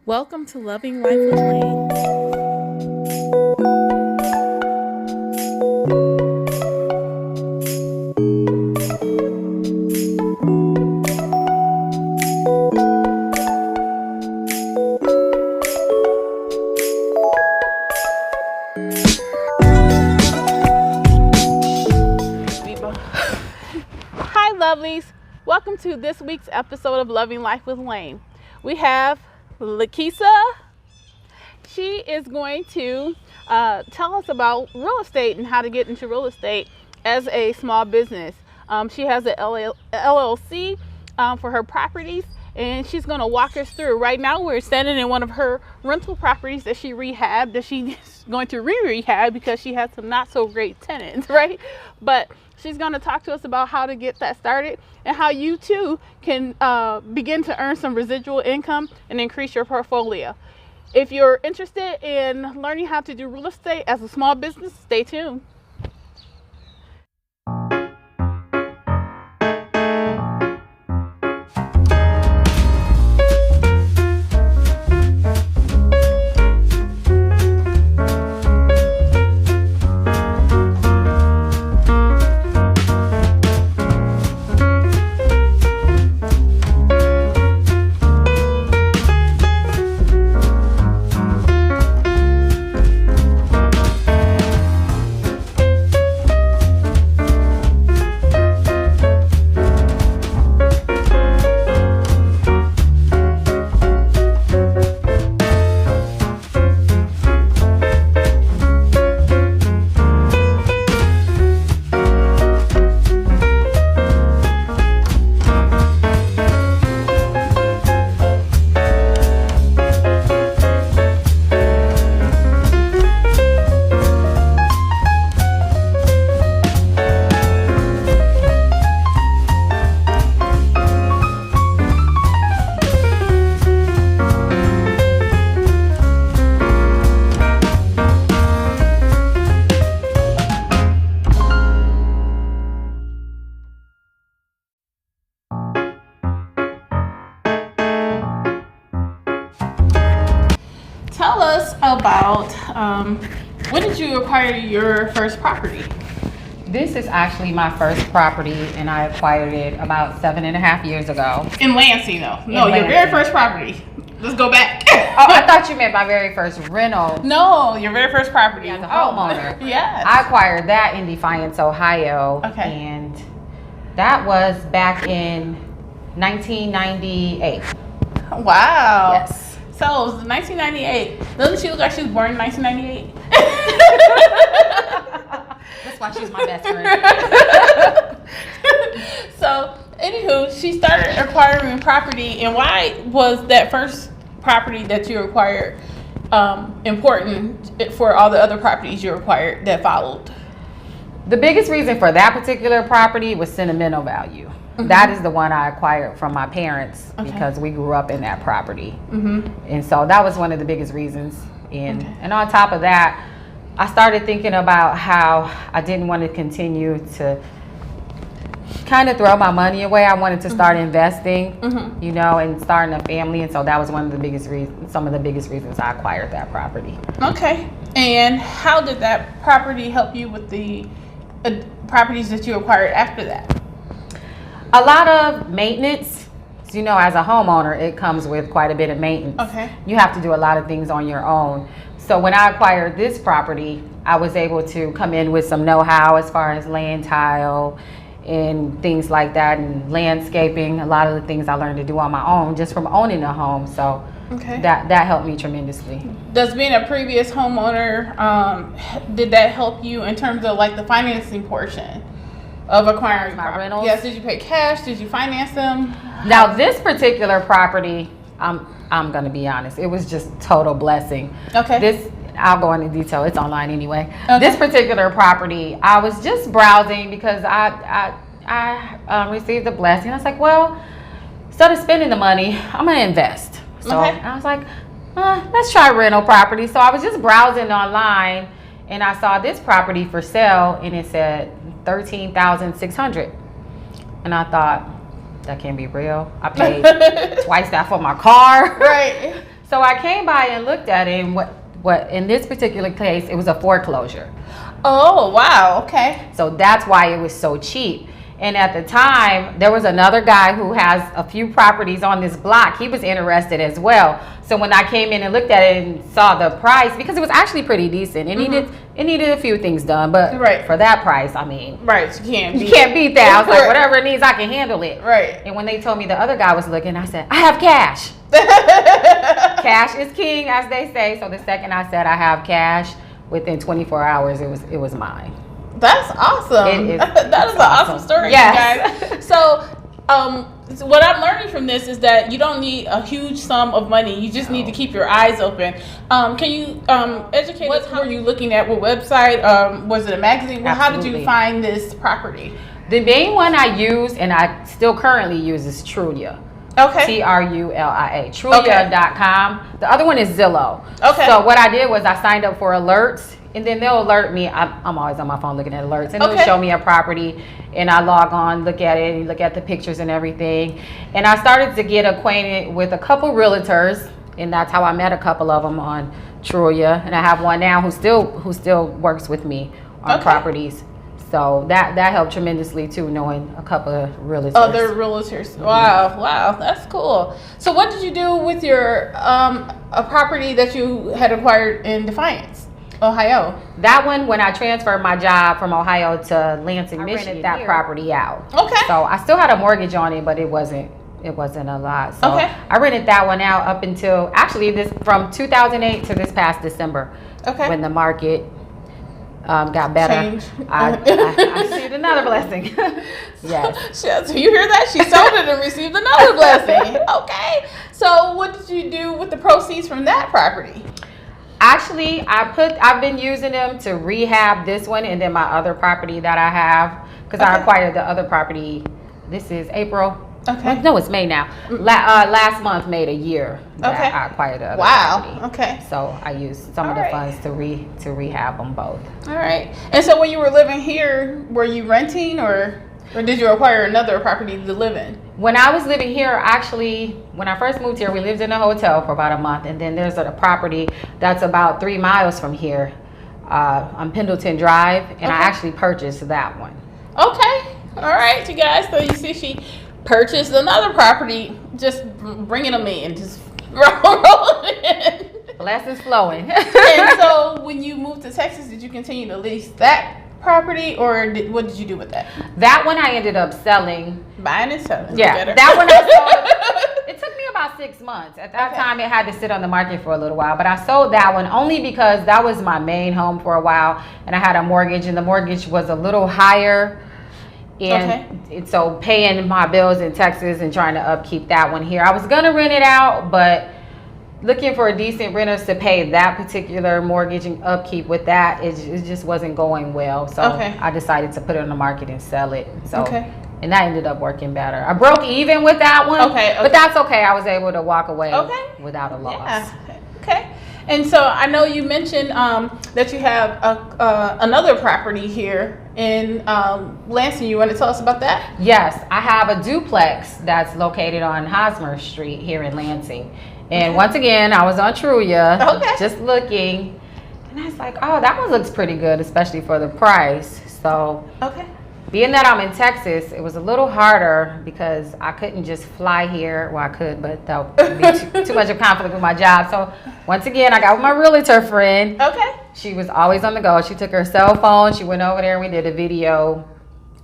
Welcome to Loving Life with Lane. Hi, lovelies. Welcome to this week's episode of Loving Life with Lane. We have Keysa. She is going to tell us about real estate and how to get into real estate as a small business. She has an LLC for her properties, and she's going to walk us through. Right now, we're standing in one of her rental properties that she rehabbed, that she's going to re-rehab because she had some not so great tenants, right? But she's going to talk to us about how to get that started and how you too can begin to earn some residual income and increase your portfolio. If you're interested in learning how to do real estate as a small business, stay tuned. Tell us about when did you acquire your first property? This is actually my first property, and I acquired it about 7.5 years ago. In Lansing, though. No, your very first property. Let's go back. Oh, I thought you meant my very first rental. No, your very first property. As a homeowner. Yes. I acquired that in Defiance, Ohio. Okay. And that was back in 1998. Wow. Yes. So it was 1998. Doesn't she look like she was born in 1998? That's why she's my best friend. So, anywho, she started acquiring property, and why was that first property that you acquired important for all the other properties you acquired that followed? The biggest reason for that particular property was sentimental value. Mm-hmm. That is the one I acquired from my parents because we grew up in that property. Mm-hmm. And so that was one of the biggest reasons. And on top of that, I started thinking about how I didn't want to continue to kind of throw my money away. I wanted to start investing, you know, and starting a family. And so that was one of the biggest reasons, some of the biggest reasons I acquired that property. Okay. And how did that property help you with the properties that you acquired after that? A lot of maintenance. You know, as a homeowner, it comes with quite a bit of maintenance. Okay. You have to do a lot of things on your own. So when I acquired this property, I was able to come in with some know-how as far as laying tile and things like that, and landscaping. A lot of the things I learned to do on my own just from owning a home. So that helped me tremendously. Does being a previous homeowner, did that help you in terms of like the financing portion of acquiring my rentals? Yes. Did you pay cash? Did you finance them? Now this particular property, I'm gonna be honest, it was just total blessing. Okay. I'll go into detail. It's online anyway. Okay. This particular property, I was just browsing because I received a blessing. I was like, well, instead of spending the money, I'm gonna invest. So I was like, let's try rental property. So I was just browsing online, and I saw this property for sale, and it said $13,600, and I thought, that can't be real. I paid twice that for my car. Right. So I came by and looked at it, and what in this particular case, it was a foreclosure. Oh, wow. Okay. So that's why it was so cheap. And at the time, there was another guy who has a few properties on this block. He was interested as well. So when I came in and looked at it and saw the price, because it was actually pretty decent, it needed a few things done, but for that price, I mean, you can't beat that. I was like, whatever it needs, I can handle it. Right. And when they told me the other guy was looking, I said, I have cash. Cash is king, as they say. So the second I said I have cash, within 24 hours, it was mine. That's awesome. That is an awesome story, yes. you guys. So, what I'm learning from this is that you don't need a huge sum of money. You just need to keep your eyes open. Can you educate us? What were you looking at? What website? Was it a magazine? Well, how did you find this property? The main one I use, and I still currently use, is Trulia. Okay. Trulia. Trulia.com. The other one is Zillow. Okay. So what I did was I signed up for alerts, and then they'll alert me. I'm always on my phone looking at alerts, and they'll show me a property, and I log on, look at it, and look at the pictures and everything. And I started to get acquainted with a couple realtors, and that's how I met a couple of them on Trulia. And I have one now who still works with me on properties. So that helped tremendously too, knowing a couple of realtors. Other realtors. Wow, that's cool. So what did you do with your a property that you had acquired in Defiance, Ohio? That one, when I transferred my job from Ohio to Lansing, Michigan, rented that property out. Okay. So I still had a mortgage on it, but it wasn't a lot. So I rented that one out up until from 2008 to this past December. Okay. When the market got better. I received another blessing. Yes. So you hear that? She sold it and received another blessing. Okay. So what did you do with the proceeds from that property? Actually, I've been using them to rehab this one and then my other property that I have, because I acquired the other property. This is April. Okay. No, it's May now. Last month made a year that I acquired the other property. Okay. So I used some of the funds to rehab them both. All right. And so when you were living here, were you renting or did you acquire another property to live in? When I was living here, actually, when I first moved here, we lived in a hotel for about a month, and then there's a property that's about 3 miles from here on Pendleton Drive, and I actually purchased that one. Okay. All right, you guys. So you see, she purchased another property, just bringing them in, just rolling in. Blessings flowing. And so when you moved to Texas, did you continue to lease that property, or what did you do with that? That one I ended up selling. Buying and selling. Yeah, that one I sold. It took me about 6 months. At that time, it had to sit on the market for a little while, but I sold that one only because that was my main home for a while, and I had a mortgage, and the mortgage was a little higher. And so paying my bills in Texas and trying to upkeep that one here. I was going to rent it out, but looking for decent renters to pay that particular mortgage and upkeep with that, it just wasn't going well. So I decided to put it on the market and sell it. So and that ended up working better. I broke even with that one, but that's okay. I was able to walk away without a loss. Yeah. Okay. And so I know you mentioned that you have another property here in Lansing. You want to tell us about that? Yes, I have a duplex that's located on Hosmer Street here in Lansing. And once again, I was on Trulia, just looking, and I was like, oh, that one looks pretty good, especially for the price. So being that I'm in Texas, it was a little harder because I couldn't just fly here. Well, I could, but that would be too much of conflict with my job. So once again, I got with my realtor friend. She was always on the go. She took her cell phone. She went over there and we did a video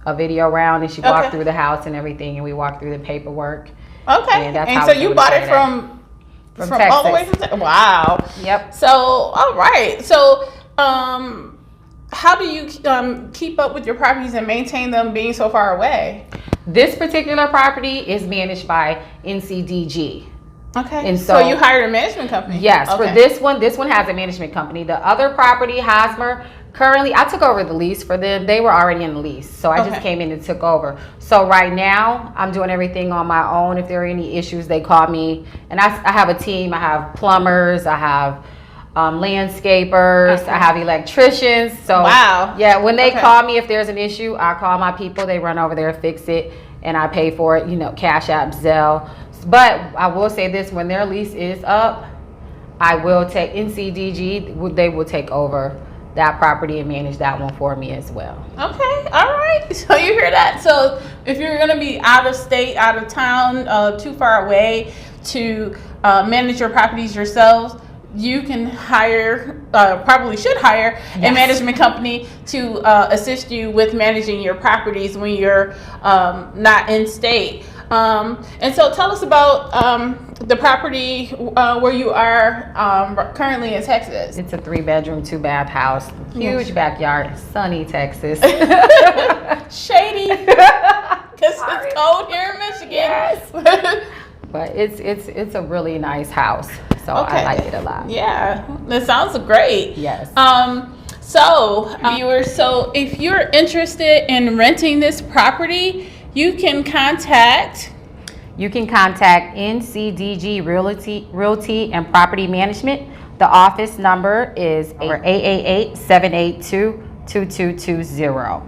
round, and she walked through the house and everything, and we walked through the paperwork. And so you bought it from Texas. All the way from Texas? Wow. Yep. So, all right. So, how do you keep up with your properties and maintain them being so far away? This particular property is managed by NCDG. Okay. And so you hired a management company? Yes. For this one has a management company. The other property, Hosmer, currently I took over the lease for them. They were already in the lease, so I just came in and took over. So right now I'm doing everything on my own. If there are any issues, they call me, and I have a team. I have plumbers, I have landscapers, I have electricians. So when they call me, if there's an issue, I call my people. They run over there, fix it, and I pay for it. Cash App, Zelle. But I will say this: when their lease is up, I will take NCDG. They will take over that property and manage that one for me as well. Okay, all right. So you hear that? So if you're going to be out of state, out of town, too far away to manage your properties yourselves, you can hire, probably should hire, a management company to assist you with managing your properties when you're not in state. And so tell us about the property where you are currently in Texas. It's a 3-bedroom, 2-bath house, huge backyard, sunny Texas. Shady, because it's cold here in Michigan. Yes. But it's a really nice house, so I like it a lot. Yeah, that sounds great. Yes. So viewers, so if you're interested in renting this property, you can contact NCDG Realty and Property Management. The office number is 888-782-2220.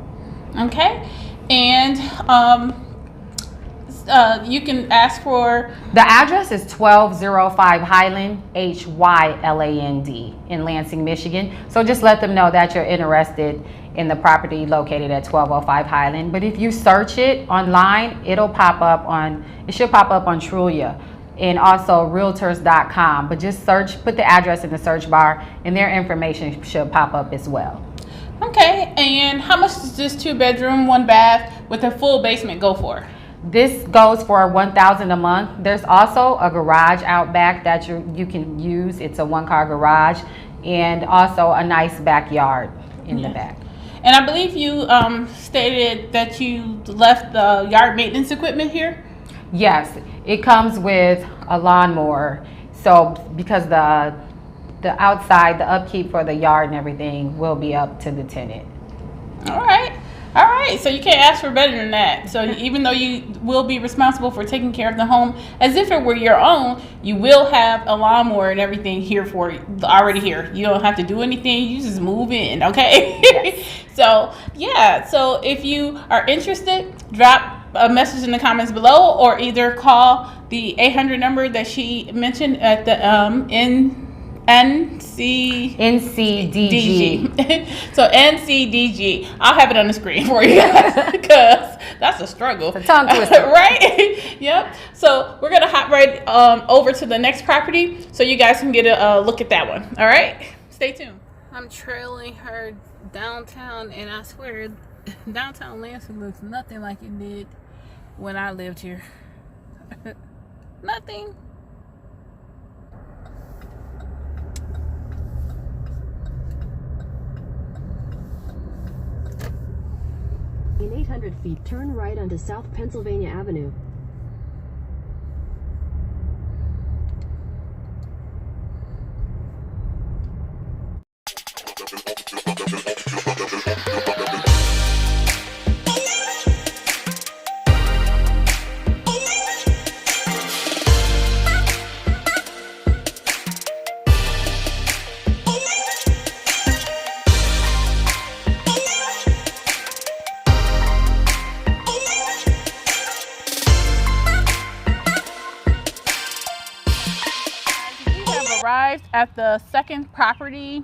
Okay, and you can ask for... The address is 1205 Highland, Hyland, in Lansing, Michigan. So just let them know that you're interested in the property located at 1205 Highland. But if you search it online, it should pop up on Trulia and also realtors.com. But just put the address in the search bar and their information should pop up as well. Okay, and how much does this 2-bedroom, 1-bath with a full basement go for? This goes for $1,000 a month. There's also a garage out back that you can use. It's a 1-car garage and also a nice backyard in the back. And I believe you stated that you left the yard maintenance equipment here? Yes, it comes with a lawnmower. So because the outside, the upkeep for the yard and everything will be up to the tenant. All right. So you can't ask for better than that. So even though you will be responsible for taking care of the home as if it were your own, you will have a lawnmower and everything here for you, already here. You don't have to do anything. You just move in, okay? Yes. So if you are interested, drop a message in the comments below or either call the 800 number that she mentioned at the NCDG. So NCDG. I'll have it on the screen for you guys because that's a struggle. It's a tongue twister. Right? Yep. So we're going to hop right over to the next property so you guys can get a look at that one. All right? Stay tuned. I'm trailing her downtown, and I swear downtown Lansing looks nothing like it did when I lived here. Nothing. In 800 feet, turn right onto South Pennsylvania Avenue. Arrived at the second property.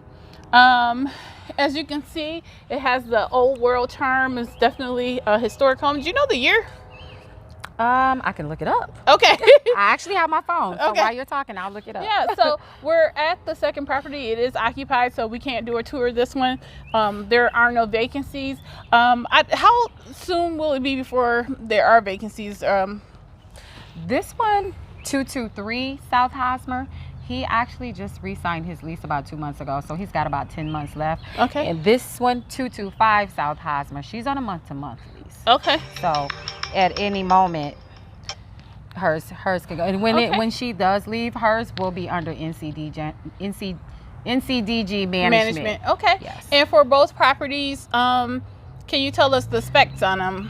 As you can see, it has the old world charm. It's definitely a historic home. Do you know the year? I can look it up. Okay. I actually have my phone, so while you're talking, I'll look it up. Yeah, so we're at the second property. It is occupied, so we can't do a tour of this one. There are no vacancies. How soon will it be before there are vacancies? This one, 223 South Hosmer. He actually just re-signed his lease about 2 months ago, so he's got about 10 months left. Okay. And this one, 225 South Hosmer, she's on a month-to-month lease. Okay. So at any moment, hers could go. And when she does leave, hers will be under NCDG management. Okay. Yes. And for both properties, can you tell us the specs on them?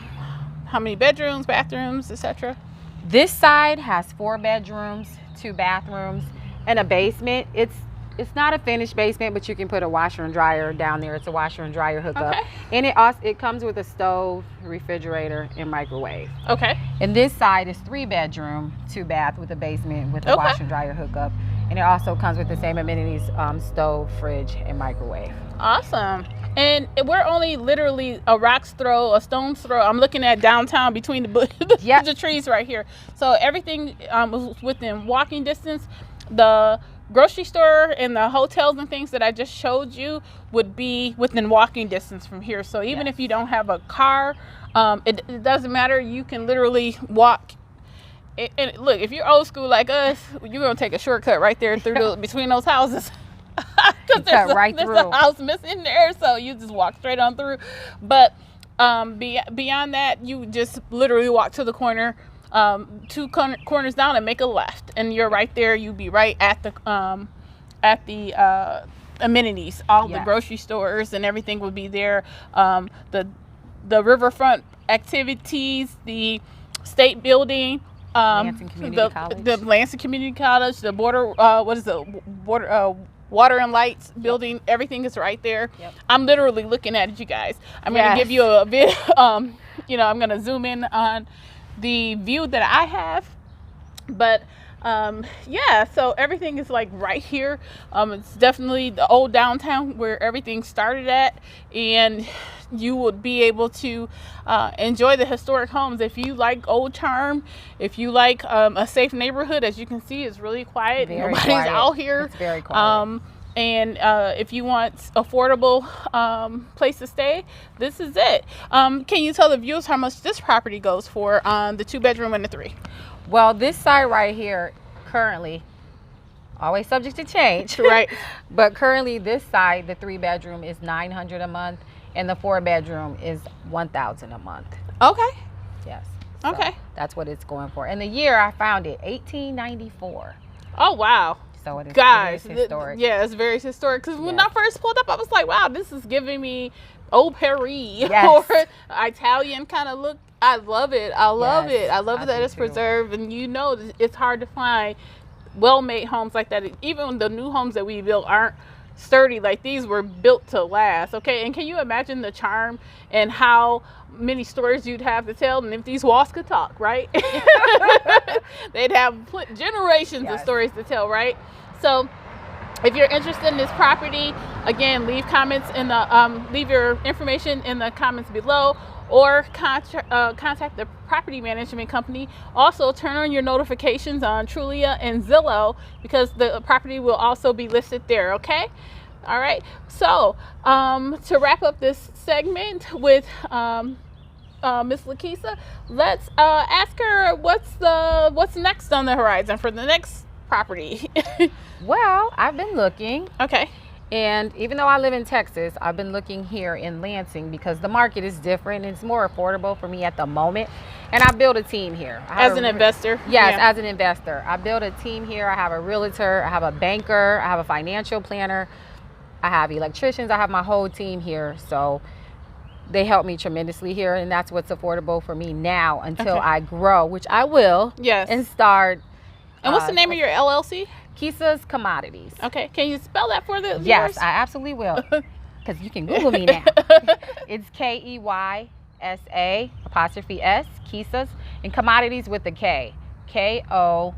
How many bedrooms, bathrooms, etc.? This side has 4 bedrooms, 2 bathrooms, and a basement. It's not a finished basement, but you can put a washer and dryer down there. It's a washer and dryer hookup. Okay. And it comes with a stove, refrigerator, and microwave. Okay. And this side is 3 bedroom, 2 bath with a basement with a washer and dryer hookup. And it also comes with the same amenities, stove, fridge, and microwave. Awesome. And we're only literally a rock's throw, a stone's throw. I'm looking at downtown between the trees right here. So everything was within walking distance. The grocery store and the hotels and things that I just showed you would be within walking distance from here. So even if you don't have a car, it doesn't matter. You can literally walk. And look, if you're old school like us, you're going to take a shortcut right there through between those houses. Because there's a house missing there, so you just walk straight on through. But beyond that, you just literally walk to the corner, two corners down, and make a left, and you're right there. You'll be right at the amenities. All the grocery stores and everything will be there. The riverfront activities, the state building. Lansing Community College. The Lansing Community College, the water and lights building, everything is right there. Yep. I'm literally looking at it, you guys. I'm going to give you a bit, I'm going to zoom in on the view that I have. But so everything is like right here. It's definitely the old downtown where everything started at, and you would be able to enjoy the historic homes. If you like old charm, if you like a safe neighborhood, as you can see, it's really quiet. Nobody's out here. It's very quiet. And if you want affordable place to stay, this is it. Can you tell the viewers how much this property goes for on the 2-bedroom and the 3? Well, this side right here, currently, always subject to change, right? But currently, this side, the 3-bedroom is $900 a month, and the 4-bedroom is $1,000 a month. Okay. Yes. So okay. That's what it's going for. And the year I found it, 1894. Oh wow. So it is, guys, it is historic. Yeah, it's very historic. Because when I first pulled up, I was like, wow, this is giving me Old Paris or Italian kind of look. I love it. I love it. I love that it's preserved, and it's hard to find well-made homes like that. Even the new homes that we built aren't sturdy like these. Were built to last. Okay, and can you imagine the charm and how many stories you'd have to tell? And if these walls could talk, right? They'd have generations of stories to tell, right? So if you're interested in this property, again, leave your information in the comments below, or contact the property management company. Also, turn on your notifications on Trulia and Zillow, because the property will also be listed there, okay? All right, so to wrap up this segment with Miss Keysa, let's ask her what's next on the horizon for the next property. Well, I've been looking. Okay. And even though I live in Texas, I've been looking here in Lansing because the market is different. It's more affordable for me at the moment. And I built a team here. As an investor? Yes, as an investor. I built a team here. I have a realtor, I have a banker, I have a financial planner, I have electricians, I have my whole team here. So they help me tremendously here. And that's what's affordable for me now until I grow, which I will. Yes. And start. And what's the name of your LLC? Keysa's Kommodities. Okay. Can you spell that for the viewers? Yes, I absolutely will. Because you can Google me now. It's Keysa ''S, Keysa's, and Kommodities with a K. Kommodities,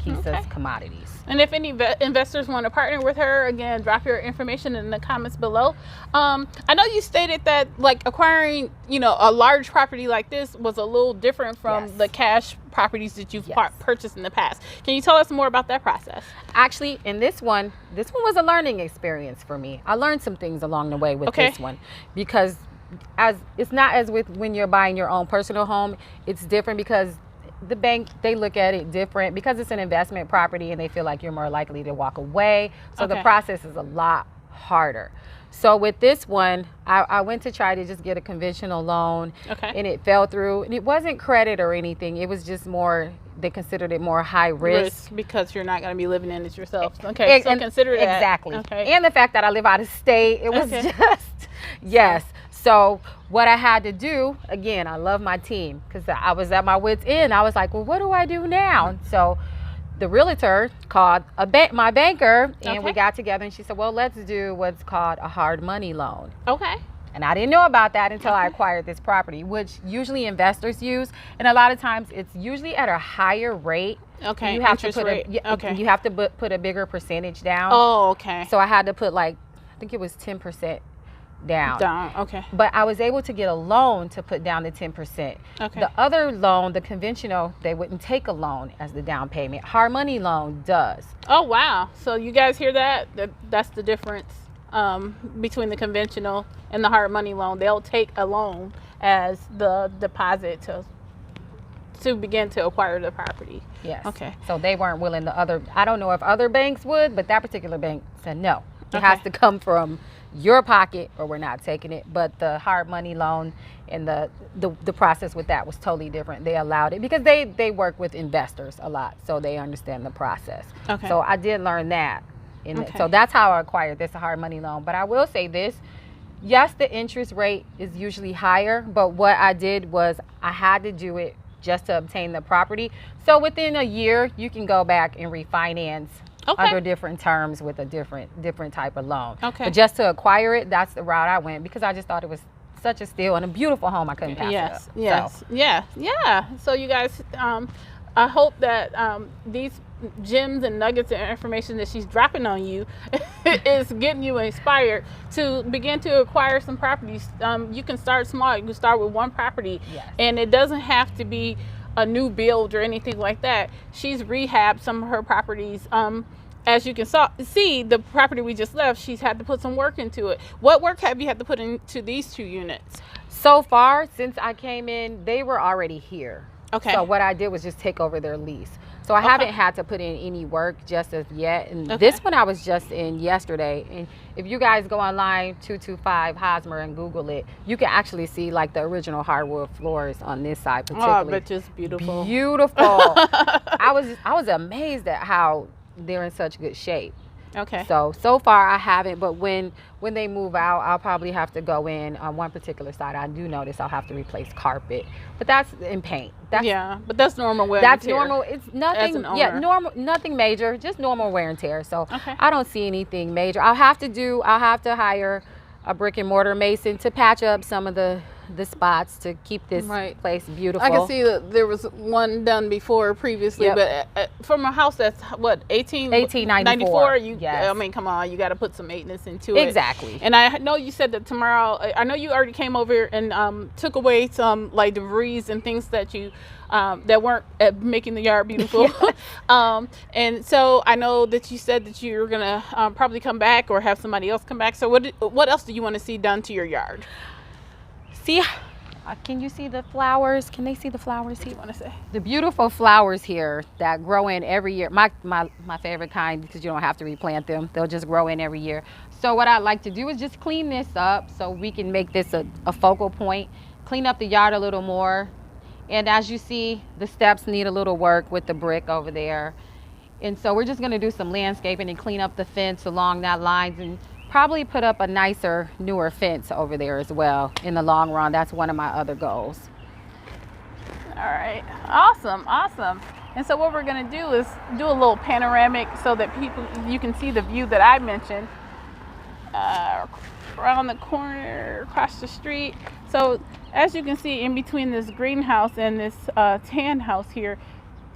Keysa's Kommodities. And if any investors want to partner with her, again, drop your information in the comments below. I know you stated that like acquiring, a large property like this was a little different from the cash properties that you've purchased in the past. Can you tell us more about that process? Actually, in this one was a learning experience for me. I learned some things along the way with this one, because it's not as with when you're buying your own personal home. It's different because the bank, they look at it different because it's an investment property and they feel like you're more likely to walk away. So the process is a lot harder. So with this one, I went to try to just get a conventional loan, and it fell through. And it wasn't credit or anything. It was just more, they considered it more high risk. Because you're not going to be living in it yourself. Okay, so consider that. Exactly. Okay. And the fact that I live out of state, it was just, So what I had to do, again, I love my team because I was at my wit's end. I was like, well, what do I do now? So the realtor called my banker, and we got together, and she said, well, let's do what's called a hard money loan. Okay. And I didn't know about that until I acquired this property, which usually investors use. And a lot of times it's usually at a higher rate. Okay. You have interest to put rate. you have to put a bigger percentage down. Oh, okay. So I had to put like, I think it was 10% down. Okay. But I was able to get a loan to put down the 10%. Okay. The other loan, the conventional, they wouldn't take a loan as the down payment. Hard money loan does. Oh, wow. So you guys hear that? That's the difference between the conventional and the hard money loan. They'll take a loan as the deposit to begin to acquire the property. Yes. Okay. So they weren't willing. I don't know if other banks would, but that particular bank said no. It Okay. has to come from your pocket or we're not taking it. But the hard money loan and the process with that was totally different. They allowed it because they work with investors a lot, so they understand the process. Okay. So I did learn that. Okay. So that's how I acquired this hard money loan. But I will say this. Yes, the interest rate is usually higher, but what I did was I had to do it just to obtain the property. So within a year, you can go back and refinance under different terms with a different type of loan. Okay. But just to acquire it, that's the route I went because I just thought it was such a steal and a beautiful home. I couldn't pass it up. Yes. So. Yeah. So you guys, I hope that these gems and nuggets of information that she's dropping on you is getting you inspired to begin to acquire some properties. You can start small. You can start with one property, Yes. and it doesn't have to be a new build or anything like that. She's rehabbed some of her properties. As you can see, the property we just left, she's had to put some work into it. What work have you had to put into these 2 units? So far, since I came in, they were already here. Okay. So what I did was just take over their lease. So I haven't had to put in any work just as yet. And this one I was just in yesterday. And if you guys go online, 225 Hosmer, and Google it, you can actually see like the original hardwood floors on this side particularly. Oh, but just beautiful. Beautiful. I was amazed at how they're in such good shape. Okay. So far I haven't, but when they move out, I'll probably have to go in on one particular side. I do notice I'll have to replace carpet, but that's in paint. But that's normal wear That's and tear. normal. It's nothing. As an owner. Yeah, normal. Nothing major. Just normal wear and tear. So Okay. I don't see anything major. I'll have to hire a brick and mortar mason to patch up some of the spots to keep this place beautiful. I can see that there was one done before previously, but from a house that's what 1894. I mean, come on, you got to put some maintenance into it. Exactly. And I know you said that tomorrow. I know you already came over and took away some like debris and things that you that weren't making the yard beautiful. And so I know that you said that you're gonna probably come back or have somebody else come back. So what else do you want to see done to your yard? See, can you see the flowers? Can they see the flowers here? What do you want to say? The beautiful flowers here that grow in every year. My favorite kind, because you don't have to replant them. They'll just grow in every year. So what I'd like to do is just clean this up so we can make this a focal point. Clean up the yard a little more. And as you see, the steps need a little work with the brick over there. And so we're just going to do some landscaping and clean up the fence along that lines and probably put up a nicer, newer fence over there as well in the long run. That's one of my other goals. All right. Awesome. And so what we're going to do is do a little panoramic so that you can see the view that I mentioned around the corner, across the street. So as you can see, in between this greenhouse and this tan house here,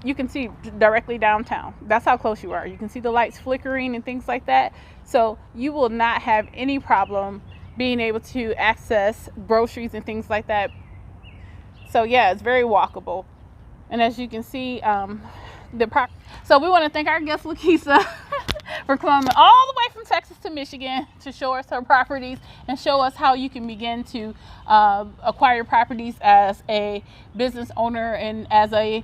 you can see directly downtown. That's how close you are. You can see the lights flickering and things like that. So you will not have any problem being able to access groceries and things like that. So yeah, it's very walkable. And as you can see, so we want to thank our guest, Keysa, for coming all the way from Texas to Michigan to show us her properties and show us how you can begin to acquire properties as a business owner and as a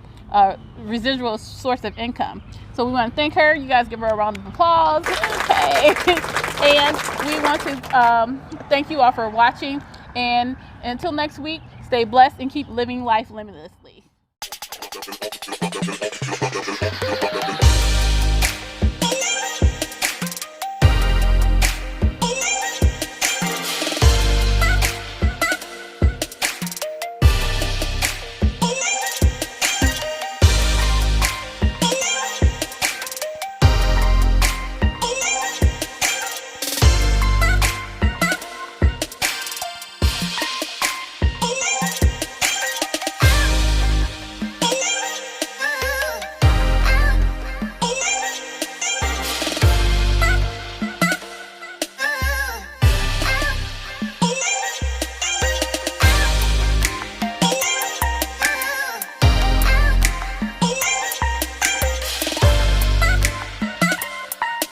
residual source of income. So we want to thank her. You guys give her a round of applause. Okay. And we want to thank you all for watching. And until next week, stay blessed and keep living life limitlessly.